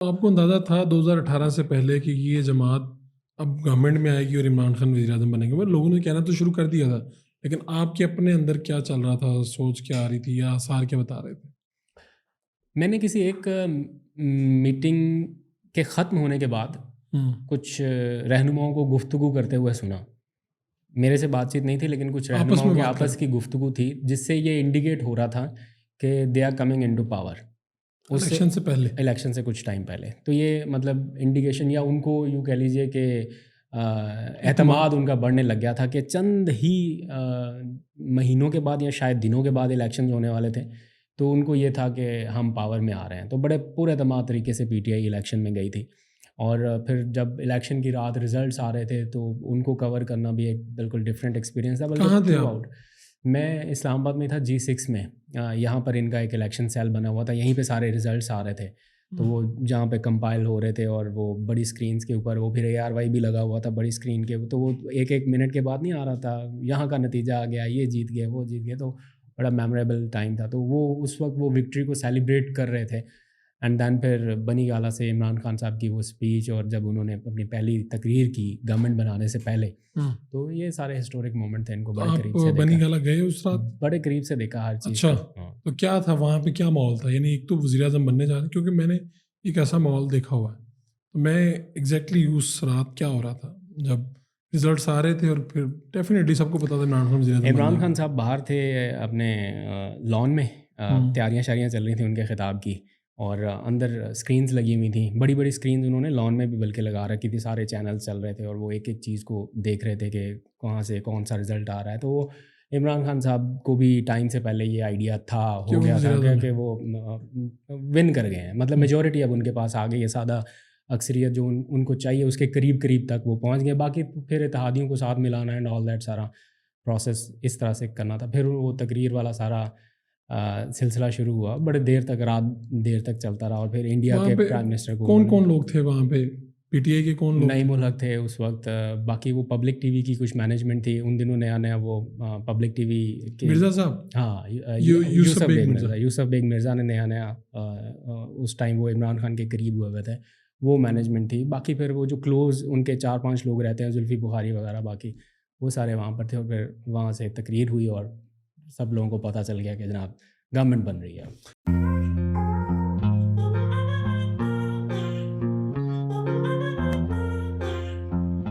आपको अंदाज़ा था 2018 से पहले कि ये जमात अब गवर्नमेंट में आएगी और इमरान खान वज़ीर-ए-आज़म बनेंगे? मतलब लोगों ने कहना तो शुरू कर दिया था, लेकिन आपके अपने अंदर क्या चल रहा था? सोच क्या आ रही थी या आसार क्या बता रहे थे? मैंने किसी एक मीटिंग के ख़त्म होने के बाद हुँ, कुछ रहनुमाओं को गुफ्तगू करते हुए सुना। मेरे से बातचीत नहीं थी, लेकिन कुछ आपस रहनुमाओं में की बात कर आपस की गुफ्तगू थी, जिससे ये इंडिकेट हो रहा था कि they are coming into power. उससे इलेक्शन से पहले। इलेक्शन से कुछ टाइम पहले। तो ये मतलब इंडिकेशन, या उनको यूँ कह लीजिए कि एतमाद। एतमाद उनका बढ़ने लग गया था कि चंद ही महीनों के बाद या शायद दिनों के बाद इलेक्शंस होने वाले थे। तो उनको ये था कि हम पावर में आ रहे हैं। तो बड़े पुरएतमाद तरीके से पीटीआई इलेक्शन में गई थी। और फिर जब इलेक्शन की रात रिज़ल्ट्स आ रहे थे, तो उनको कवर करना भी एक बिल्कुल डिफरेंट एक्सपीरियंस था, बल्कि कहाँ थे थ्रू आप? आउट। मैं इस्लामाबाद में था, G6 में। यहाँ पर इनका एक इलेक्शन सेल बना हुआ था, यहीं पे सारे रिज़ल्ट्स आ रहे थे। तो हुँ, वो जहाँ पे कंपाइल हो रहे थे, और वो बड़ी स्क्रीन्स के ऊपर वो फिर ARY भी लगा हुआ था बड़ी स्क्रीन के, तो वो एक-एक मिनट के बाद नहीं आ रहा था, यहाँ का नतीजा आ गया, ये जीत गए, वो जीत गए। तो बड़ा मेमोरेबल टाइम था। तो वो उस वक़्त वो विक्ट्री को सेलिब्रेट कर रहे थे। एंड दैन फिर बनी गाला से इमरान खान साहब की वो स्पीच, और जब उन्होंने अपनी पहली तकरीर की गवर्नमेंट बनाने से पहले, हुँ। तो ये सारे हिस्टोरिक मोमेंट थे, इनको तो बड़े आप करीब से देखा। बनीगाला गए उस रात? बड़े करीब से देखा हर चीज़ अच्छा, को। हाँ। तो क्या था वहाँ पे, क्या माहौल था? यानी एक तो वज़ीर-ए-आज़म बनने जा रहे हैं, क्योंकि मैंने एक ऐसा माहौल देखा हुआ है। तो मैं एग्ज़ैक्टली उस रात क्या हो रहा था, जब रिज़ल्ट्स आ रहे थे और फिर डेफ़िनेटली सबको पता था इमरान खान वज़ीर-ए-आज़म बन इमरान खान जाएँगे। साहब बाहर थे अपने लॉन में, हुँ, तैयारियाँ शैयारियाँ चल रही थी उनके खिताब की, और अंदर स्क्रीन्स लगी हुई थी, बड़ी-बड़ी स्क्रीन्स उन्होंने लॉन में भी बल्कि लगा रखी थी, सारे चैनल्स चल रहे थे, और वो एक-एक चीज़ को देख रहे थे कि कहाँ से कौन-सा रिज़ल्ट आ रहा है। तो वो इमरान खान साहब को भी टाइम से पहले ये आइडिया था, कि हो वो गया था वज़ीर-ए-आज़म कि हैं। वो विन कर गए हैं। मतलब हुँ, मेजॉरिटी अब उनके पास आ गई है, सादा अक्सरियत जो उनको चाहिए उसके करीब-करीब तक वो पहुँच गए। बाकी फिर इत्तेहादियों को साथ मिलाना एंड ऑल दैट सारा प्रोसेस इस तरह से करना था। फिर वो तकरीर वाला सारा सिलसिला शुरू हुआ, बड़े देर तक, रात देर तक चलता रहा, और फिर इंडिया वहाँ के पे प्राइम मिनिस्टर को उन्होंने, कौन-कौन लोग थे वहाँ पे? पीटीआई के कौन लोग थे? नईमुल हक थे उस वक़्त। बाकी वो पब्लिक टीवी की कुछ मैनेजमेंट थी, उन दिनों नया-नया वो पब्लिक टीवी के, मिर्ज़ा साहब? हाँ, यूसुफ यूसुफ बेग बेग मिर्ज़ा। मिर्ज़ा, यूसुफ बेग मिर्ज़ा ने नया-नया उस टाइम वो इमरान खान के करीब हुए हुए थे, वो मैनेजमेंट थी। बाकी फिर वो जो क्लोज़ उनके 4-5 लोग रहते हैं, जुल्फ़ी बुखारी वगैरह, बाकी वो सारे वहाँ पर थे, और फिर वहाँ से तकरीर हुई, और सब लोगों को पता चल गया कि जनाब गवर्नमेंट बन रही है अब।